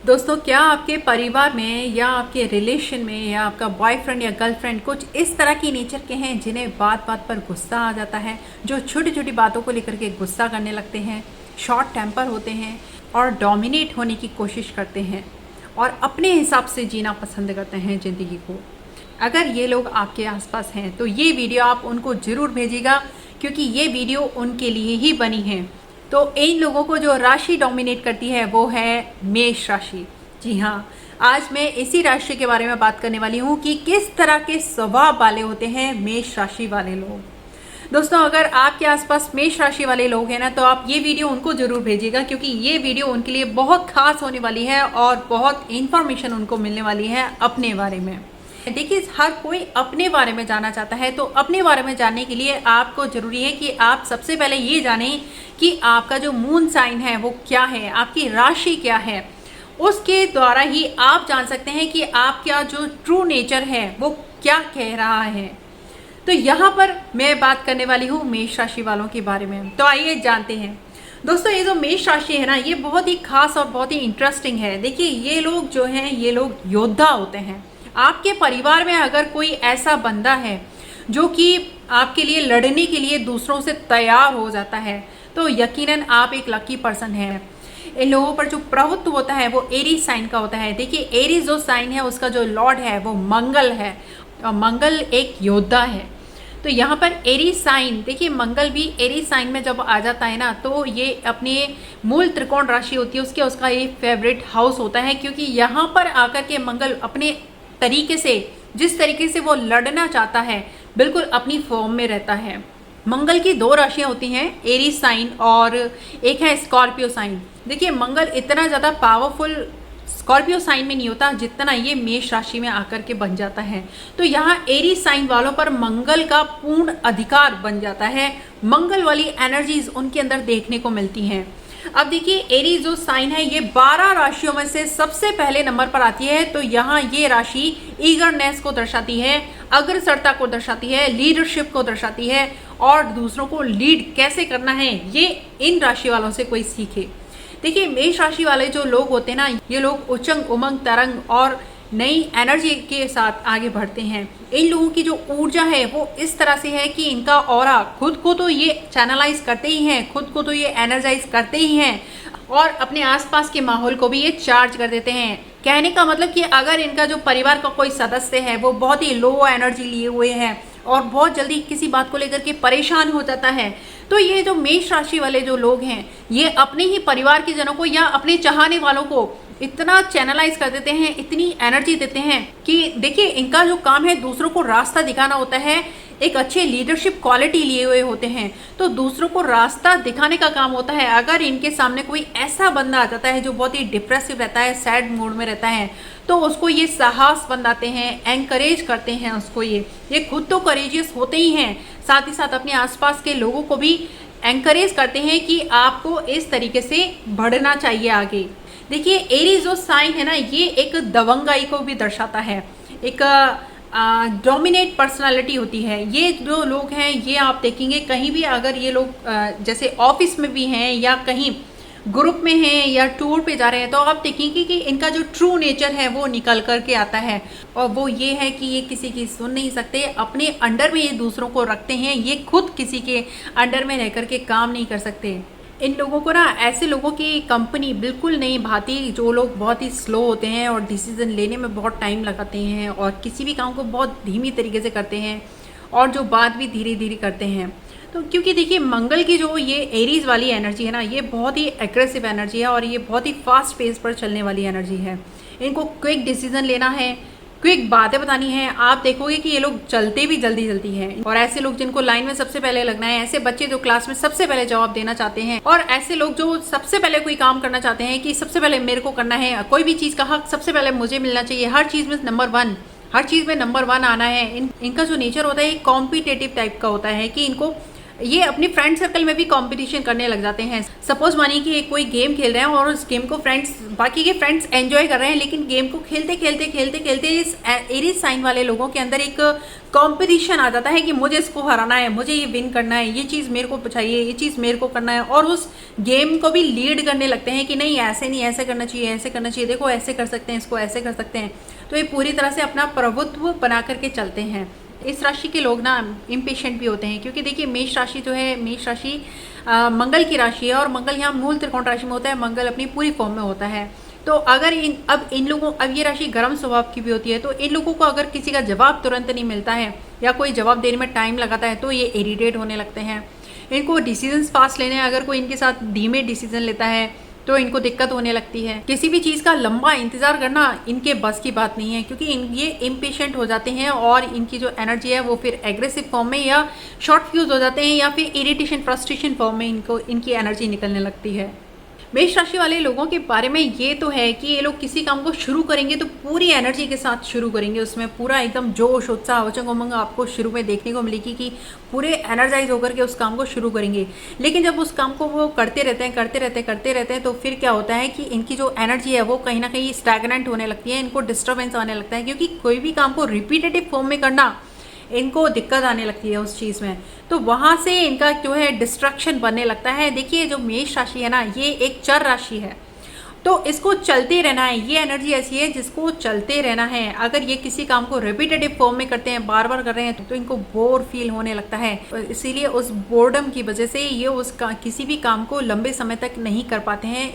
दोस्तों, क्या आपके परिवार में या आपके रिलेशन में या आपका बॉयफ्रेंड या गर्लफ्रेंड कुछ इस तरह की नेचर के हैं जिन्हें बात बात पर गुस्सा आ जाता है, जो छोटी छोटी बातों को लेकर के गुस्सा करने लगते हैं, शॉर्ट टेम्पर होते हैं और डोमिनेट होने की कोशिश करते हैं और अपने हिसाब से जीना पसंद करते हैं ज़िंदगी को। अगर ये लोग आपके आसपास हैं तो ये वीडियो आप उनको ज़रूर भेजिएगा, क्योंकि ये वीडियो उनके लिए ही बनी है। तो इन लोगों को जो राशि डोमिनेट करती है वो है मेष राशि। जी हाँ, आज मैं इसी राशि के बारे में बात करने वाली हूँ कि किस तरह के स्वभाव वाले होते हैं मेष राशि वाले लोग। दोस्तों, अगर आपके आसपास मेष राशि वाले लोग हैं ना, तो आप ये वीडियो उनको ज़रूर भेजिएगा, क्योंकि ये वीडियो उनके लिए बहुत खास होने वाली है और बहुत इन्फॉर्मेशन उनको मिलने वाली है अपने बारे में। देखिए, हर कोई अपने बारे में जानना चाहता है, तो अपने बारे में जानने के लिए आपको ज़रूरी है कि आप सबसे पहले ये जानें कि आपका जो मून साइन है वो क्या है, आपकी राशि क्या है। उसके द्वारा ही आप जान सकते हैं कि आपका जो ट्रू नेचर है वो क्या कह रहा है। तो यहाँ पर मैं बात करने वाली हूँ मेष राशि वालों के बारे में। तो आइए जानते हैं। दोस्तों, ये जो मेष राशि है ना, ये बहुत ही खास और बहुत ही इंटरेस्टिंग है। देखिए, ये लोग जो हैं, ये लोग योद्धा होते हैं। आपके परिवार में अगर कोई ऐसा बंदा है जो कि आपके लिए लड़ने के लिए दूसरों से तैयार हो जाता है, तो यकीनन आप एक लकी पर्सन हैं। इन लोगों पर जो प्रभुत्व होता है वो एरीज साइन का होता है। देखिए, एरीज जो साइन है उसका जो लॉर्ड है वो मंगल है और मंगल एक योद्धा है। तो यहाँ पर एरीज साइन, देखिए मंगल भी एरीज साइन में जब आ जाता है ना, तो ये अपने मूल त्रिकोण राशि होती है उसका ये फेवरेट हाउस होता है, क्योंकि यहाँ पर आकर के मंगल अपने तरीके से, जिस तरीके से वो लड़ना चाहता है, बिल्कुल अपनी फॉर्म में रहता है। मंगल की दो राशियां होती हैं, एरीज साइन और एक है स्कॉर्पियो साइन। देखिए, मंगल इतना ज़्यादा पावरफुल स्कॉर्पियो साइन में नहीं होता जितना ये मेष राशि में आकर के बन जाता है। तो यहाँ एरीज साइन वालों पर मंगल का पूर्ण अधिकार बन जाता है। मंगल वाली एनर्जीज उनके अंदर देखने को मिलती हैं। अब देखिए, एरीज जो साइन है ये 12 राशियों में से सबसे पहले नंबर पर आती है। तो यहाँ ये राशि ईगरनेस को दर्शाती है, अग्रसरता को दर्शाती है, लीडरशिप को दर्शाती है और दूसरों को लीड कैसे करना है ये इन राशि वालों से कोई सीखे। देखिए, मेष राशि वाले जो लोग होते हैं ना, ये लोग उचंग उमंग तरंग और नई एनर्जी के साथ आगे बढ़ते हैं। इन लोगों की जो ऊर्जा है वो इस तरह से है कि इनका ऑरा खुद को तो ये चैनलाइज करते ही हैं, खुद को तो ये एनर्जाइज करते ही हैं और अपने आसपास के माहौल को भी ये चार्ज कर देते हैं। कहने का मतलब कि अगर इनका जो परिवार का कोई सदस्य है वो बहुत ही लो एनर्जी लिए हुए हैं और बहुत जल्दी किसी बात को लेकर के परेशान हो जाता है, तो ये जो मेष राशि वाले जो लोग हैं, ये अपने ही परिवार के जनों को या अपने चाहने वालों को इतना चैनलाइज कर देते हैं, इतनी एनर्जी देते हैं कि देखिए, इनका जो काम है दूसरों को रास्ता दिखाना होता है। एक अच्छे लीडरशिप क्वालिटी लिए हुए होते हैं, तो दूसरों को रास्ता दिखाने का काम होता है। अगर इनके सामने कोई ऐसा बंदा आ जाता है जो बहुत ही डिप्रेसिव रहता है, सैड मूड में रहता है, तो उसको ये साहस बनाते हैं, एनकरेज करते हैं उसको। ये खुद तो करेजियस होते ही हैं, साथ ही साथ अपने आसपास के लोगों को भी एनकरेज करते हैं कि आपको इस तरीके से बढ़ना चाहिए आगे। देखिए, एरीज जो साइन है ना, ये एक दबंगाई को भी दर्शाता है, एक डोमिनेट पर्सनालिटी होती है। ये जो लोग हैं, ये आप देखेंगे कहीं भी अगर ये लोग जैसे ऑफिस में भी हैं या कहीं ग्रुप में हैं या टूर पे जा रहे हैं, तो आप देखेंगे कि इनका जो ट्रू नेचर है वो निकल कर के आता है और वो ये है कि ये किसी की सुन नहीं सकते, अपने अंडर में ये दूसरों को रखते हैं, ये खुद किसी के अंडर में रह कर के काम नहीं कर सकते। इन लोगों को ना, ऐसे लोगों की कंपनी बिल्कुल नहीं भाती जो लोग बहुत ही स्लो होते हैं और डिसीजन लेने में बहुत टाइम लगाते हैं और किसी भी काम को बहुत धीमी तरीके से करते हैं और जो बात भी धीरे धीरे करते हैं। तो क्योंकि देखिए, मंगल की जो ये एरीज वाली एनर्जी है ना, ये बहुत ही एग्रेसिव एनर्जी है और ये बहुत ही फास्ट पेस पर चलने वाली एनर्जी है। इनको क्विक डिसीजन लेना है, क्विक बातें बतानी है। आप देखोगे कि ये लोग चलते भी जल्दी जल्दी हैं और ऐसे लोग जिनको लाइन में सबसे पहले लगना है, ऐसे बच्चे जो क्लास में सबसे पहले जवाब देना चाहते हैं और ऐसे लोग जो सबसे पहले कोई काम करना चाहते हैं कि सबसे पहले मेरे को करना है, कोई भी चीज़ का हक सबसे पहले मुझे मिलना चाहिए, हर चीज़ में नंबर 1, हर चीज़ में नंबर 1 आना है। इनका जो नेचर होता है एक कॉम्पिटेटिव टाइप का होता है कि इनको ये अपने फ्रेंड सर्कल में भी कंपटीशन करने लग जाते हैं। सपोज मानिए कि कोई गेम खेल रहे हैं और उस गेम को बाकी के फ्रेंड्स एंजॉय कर रहे हैं, लेकिन गेम को खेलते खेलते खेलते खेलते इस एरीज साइन वाले लोगों के अंदर एक कंपटीशन आ जाता है कि मुझे इसको हराना है, मुझे ये विन करना है, ये चीज़ मेरे को चाहिए, ये चीज़ मेरे को करना है, और उस गेम को भी लीड करने लगते हैं कि नहीं ऐसे नहीं, ऐसे करना चाहिए, ऐसे करना चाहिए, देखो ऐसे कर सकते हैं, इसको ऐसे कर सकते हैं। तो ये पूरी तरह से अपना प्रभुत्व बना करके चलते हैं। इस राशि के लोग ना इम्पेशेंट भी होते हैं, क्योंकि देखिए मेष राशि जो है, मेष राशि मंगल की राशि है, और मंगल यहाँ मूल त्रिकोण राशि में होता है, मंगल अपनी पूरी फॉर्म में होता है। तो अगर अब ये राशि गर्म स्वभाव की भी होती है, तो इन लोगों को अगर किसी का जवाब तुरंत नहीं मिलता है या कोई जवाब देने में टाइम लगाता है तो ये इरिटेट होने लगते हैं। इनको डिसीजंस फास्ट लेने हैं, अगर कोई इनके साथ धीमे डिसीजन लेता है तो इनको दिक्कत होने लगती है। किसी भी चीज़ का लंबा इंतजार करना इनके बस की बात नहीं है, क्योंकि ये इम्पेशेंट हो जाते हैं और इनकी जो एनर्जी है वो फिर एग्रेसिव फॉर्म में या शॉर्ट फ्यूज हो जाते हैं, या फिर इरिटेशन फ्रस्ट्रेशन फॉर्म में इनकी एनर्जी निकलने लगती है। मेष राशि वाले लोगों के बारे में ये तो है कि ये लोग किसी काम को शुरू करेंगे तो पूरी एनर्जी के साथ शुरू करेंगे, उसमें पूरा एकदम जोश उत्साह उमंग उमंग आपको शुरू में देखने को मिलेगी कि पूरे एनर्जाइज होकर के उस काम को शुरू करेंगे। लेकिन जब उस काम को वो करते रहते हैं तो फिर क्या होता है कि इनकी जो एनर्जी है वो कहीं ना कहीं स्टैग्नेंट होने लगती है, इनको डिस्टर्बेंस आने लगता है, क्योंकि कोई भी काम को रिपीटेटिव फॉर्म में करना इनको दिक्कत आने लगती है उस चीज़ में, तो वहाँ से इनका जो है डिस्ट्रक्शन बनने लगता है। देखिए जो मेष राशि है ना, ये एक चर राशि है, तो इसको चलते रहना है। ये एनर्जी ऐसी है जिसको चलते रहना है। अगर ये किसी काम को रिपीटेटिव फॉर्म में करते हैं, बार बार कर रहे हैं, तो इनको बोर फील होने लगता है। इसीलिए उस बोर्डम की वजह से ये किसी भी काम को लंबे समय तक नहीं कर पाते हैं।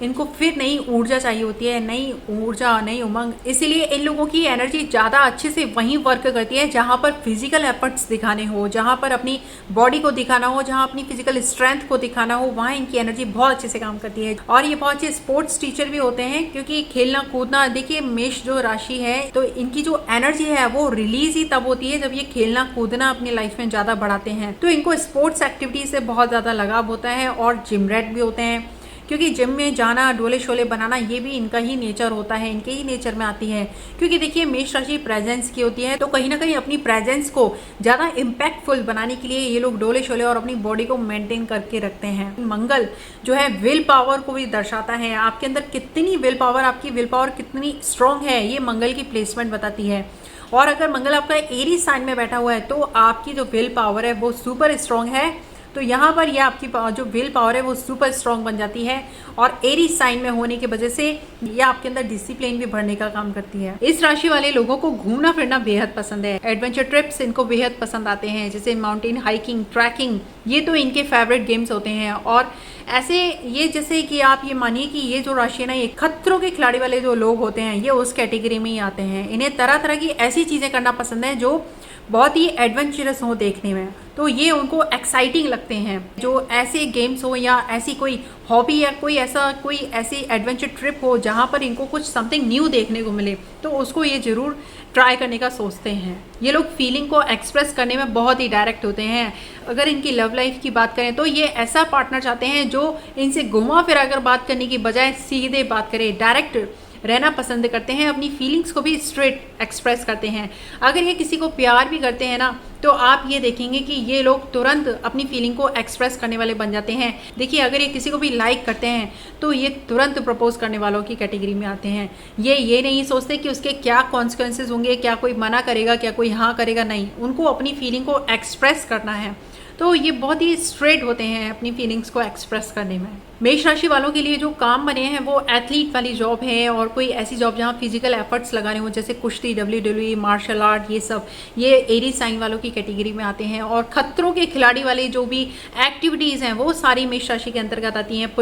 इनको फिर नई ऊर्जा चाहिए होती है, नई ऊर्जा, नई उमंग। इसीलिए इन लोगों की एनर्जी ज़्यादा अच्छे से वहीं वर्क करती है जहाँ पर फिजिकल एफर्ट्स दिखाने हो, जहाँ पर अपनी बॉडी को दिखाना हो, जहाँ अपनी फिजिकल स्ट्रेंथ को दिखाना हो, वहाँ इनकी एनर्जी बहुत अच्छे से काम करती है। और ये बहुत अच्छे स्पोर्ट्स टीचर भी होते हैं, क्योंकि खेलना कूदना, देखिए मेष जो राशि है तो इनकी जो एनर्जी है वो रिलीज ही तब होती है जब ये खेलना कूदना अपनी लाइफ में ज्यादा बढ़ाते हैं। तो इनको स्पोर्ट्स एक्टिविटी से बहुत ज्यादा लगाव होता है, और जिम रैट भी होते हैं, क्योंकि जिम में जाना, डोले शोले बनाना, ये भी इनका ही नेचर होता है, इनके ही नेचर में आती है। क्योंकि देखिए मेष राशि प्रेजेंस की होती है, तो कहीं ना कहीं अपनी प्रेजेंस को ज़्यादा इम्पैक्टफुल बनाने के लिए ये लोग डोले शोले और अपनी बॉडी को मेंटेन करके रखते हैं। मंगल जो है विल पावर को भी दर्शाता है, आपके अंदर कितनी विल पावर, आपकी विल पावर कितनी स्ट्रांग है, ये मंगल की प्लेसमेंट बताती है। और अगर मंगल आपका एरीज साइन में बैठा हुआ है तो आपकी जो विल पावर है वो सुपर स्ट्रांग है, तो यहाँ पर यह आपकी जो विल पावर है वो सुपर स्ट्रांग बन जाती है। और एरीज साइन में होने की वजह से यह आपके अंदर डिसिप्लिन भी बढ़ने का काम करती है। इस राशि वाले लोगों को घूमना फिरना बेहद पसंद है, एडवेंचर ट्रिप्स इनको बेहद पसंद आते हैं, जैसे माउंटेन हाइकिंग, ट्रैकिंग, ये तो इनके फेवरेट गेम्स होते हैं। और ऐसे ये जैसे कि आप ये मानिए कि ये जो राशि है ना, ये खतरों के खिलाड़ी वाले जो लोग होते हैं ये उस कैटेगरी में ही आते हैं। इन्हें तरह तरह की ऐसी चीज़ें करना पसंद है जो बहुत ही एडवेंचरस हो देखने में, तो ये उनको एक्साइटिंग लगते हैं। जो ऐसे गेम्स हो या ऐसी कोई हॉबी या कोई ऐसी एडवेंचर ट्रिप हो जहाँ पर इनको कुछ समथिंग न्यू देखने को मिले, तो उसको ये ज़रूर ट्राई करने का सोचते हैं। ये लोग फीलिंग को एक्सप्रेस करने में बहुत ही डायरेक्ट होते हैं। अगर इनकी लव लाइफ की बात करें तो ये ऐसा पार्टनर चाहते हैं जो इनसे घुमा फिरा कर बात करने की बजाय सीधे बात करे, डायरेक्ट रहना पसंद करते हैं, अपनी फीलिंग्स को भी स्ट्रेट एक्सप्रेस करते हैं। अगर ये किसी को प्यार भी करते हैं ना, तो आप ये देखेंगे कि ये लोग तुरंत अपनी फीलिंग को एक्सप्रेस करने वाले बन जाते हैं। देखिए अगर ये किसी को भी लाइक करते हैं तो ये तुरंत प्रपोज करने वालों की कैटेगरी में आते हैं। ये नहीं सोचते कि उसके क्या कॉन्सिक्वेंसेज होंगे, क्या कोई मना करेगा, क्या कोई हाँ करेगा, नहीं, उनको अपनी फीलिंग को एक्सप्रेस करना है। तो ये बहुत ही स्ट्रेट होते हैं अपनी फीलिंग्स को एक्सप्रेस करने में। मेष राशि वालों के लिए जो काम बने हैं वो एथलीट वाली जॉब है, और कोई ऐसी जॉब जहाँ फिजिकल एफर्ट्स लगाने हो, जैसे कुश्ती, WWE, मार्शल आर्ट, ये सब ये एरीज साइन वालों की कैटेगरी में आते हैं। और खतरों के खिलाड़ी वाली जो भी एक्टिविटीज़ हैं वो सारी मेष राशि के अंतर्गत आती हैं।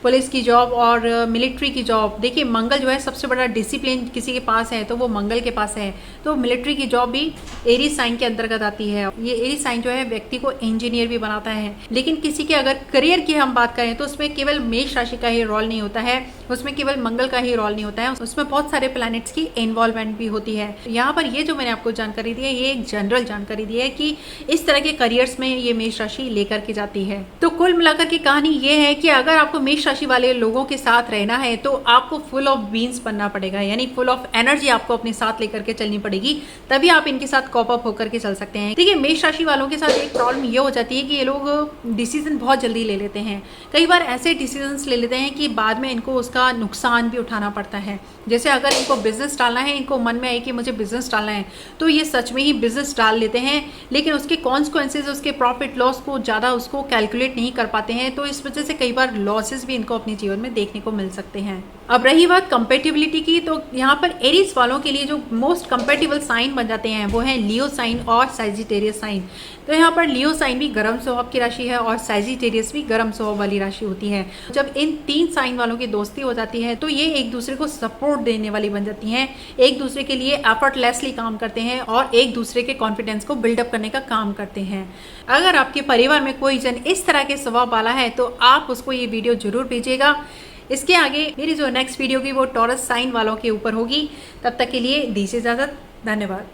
पुलिस की जॉब और मिलिट्री की जॉब। देखिए मंगल जो है सबसे बड़ा डिसिप्लिन किसी के पास है तो वो मंगल के पास है, तो मिलिट्री की जॉब भी एरीज साइन के अंतर्गत आती है। ये एरीज साइन जो है व्यक्ति को इंजीनियर भी बनाता है। लेकिन किसी के अगर करियर की हम बात करें तो उसमें केवल मेष राशि का ही रोल नहीं होता है, उसमें केवल मंगल का ही रोल नहीं होता है, उसमें बहुत सारे प्लैनेट्स की इन्वॉल्वमेंट भी होती है। यहाँ पर ये जो मैंने आपको जानकारी दी है ये एक जनरल जानकारी दी है कि इस तरह के करियर्स में ये मेष राशि लेकर के जाती है। तो कुल मिलाकर की कहानी ये है कि अगर आपको मेष राशि वाले लोगों के साथ रहना है तो आपको फुल ऑफ बीन्स बनना पड़ेगा, यानी फुल ऑफ एनर्जी आपको अपने साथ लेकर के चलनी पड़ेगी, तभी आप इनके साथ कॉप अप होकर के चल सकते हैं। देखिए मेष राशि वालों के साथ एक प्रॉब्लम ये हो जाती है कि ये लोग डिसीजन बहुत जल्दी ले लेते हैं। कई बार ऐसे डिसीजंस ले लेते हैं कि बाद में इनको उसका नुकसान भी उठाना पड़ता है। जैसे अगर इनको बिजनेस डालना है, इनको मन में आए कि मुझे बिजनेस डालना है, तो ये सच में ही बिजनेस डाल लेते हैं, लेकिन उसके कॉन्सिक्वेंसेज, उसके प्रॉफिट लॉस को ज़्यादा उसको कैलकुलेट नहीं कर पाते हैं, तो इस वजह से कई बार लॉसेस भी इनको अपने जीवन में देखने को मिल सकते हैं। अब रही बात कंपेटिबिलिटी की, तो यहाँ पर एरीज वालों के लिए जो मोस्ट कंपेटेबल साइन बन जाते हैं वो हैं लियो साइन और सैजिटेरियस साइन। तो यहाँ पर लियो साइन भी गर्म स्वभाव की राशि है और सैजिटेरियस भी गर्म स्वभाव वाली राशि होती है। जब इन 3 साइन वालों की दोस्ती हो जाती है तो ये एक दूसरे को सपोर्ट देने वाली बन जाती हैं, एक दूसरे के लिए एफर्टलेसली काम करते हैं और एक दूसरे के कॉन्फिडेंस को बिल्डअप करने का काम करते हैं। अगर आपके परिवार में कोई जन इस तरह के स्वभाव वाला है तो आप उसको ये वीडियो जरूर भेजिएगा। इसके आगे मेरी जो नेक्स्ट वीडियो होगी वो टॉरस साइन वालों के ऊपर होगी। तब तक के लिए दीजिए इजाजत। धन्यवाद।